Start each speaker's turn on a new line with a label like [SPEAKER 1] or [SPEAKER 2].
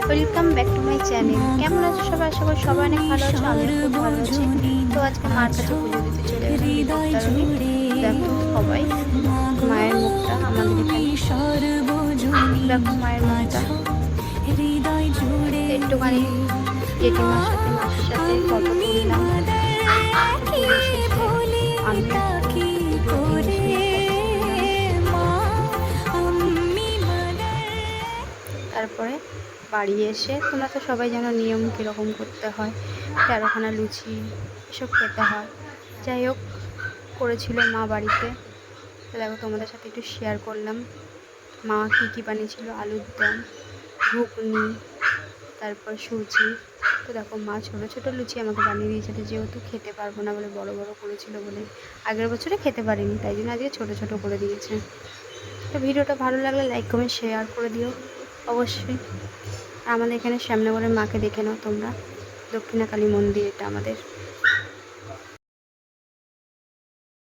[SPEAKER 1] Welcome back to my channel. কেমন আছো সবাই? আশা করি সবাই অনেক ভালো আছো, আমিও খুব ভালো আছি। তো আজকে মার কাছে পুজো দিতে চলে গেলাম বিপত্তারিণী। দেখো সবাই মায়ের মুখটা আমাদের এখানে, দেখো মায়ের মুখটা একটুখানি জেঠিমার সাথে মাসির সাথে ফটো তুললাম। তুলে শেষে আমি পুজো দিয়ে এসে ফটো তুললাম। তারপরে বাড়ি এসে তোমরা তো সবাই জানো নিয়ম কীরকম করতে হয়, 13খানা লুচি এসব খেতে হয়। যাই হোক, করেছিল মা বাড়িতে। তো দেখো তোমাদের সাথে একটু শেয়ার করলাম মা কী কী বানিয়েছিল। আলুর দম, ঘুগনি, তারপর সুজি। তো দেখো মা ছোটো ছোটো লুচি আমাকে বানিয়ে দিয়েছিল, যেহেতু খেতে পারবো না বলে, বড় বড় করেছিল বলে। আগের বছরে খেতে পারিনি, তাই জন্য আজকে ছোটো ছোটো করে দিয়েছে। তো ভিডিওটা ভালো লাগলে লাইক কমেন্ট শেয়ার করে দিও অবশ্যই। আমাদের এখানে শ্যামনগরের মাকে দেখে নাও তোমরা, দক্ষিণাকালী মন্দির এটা আমাদের।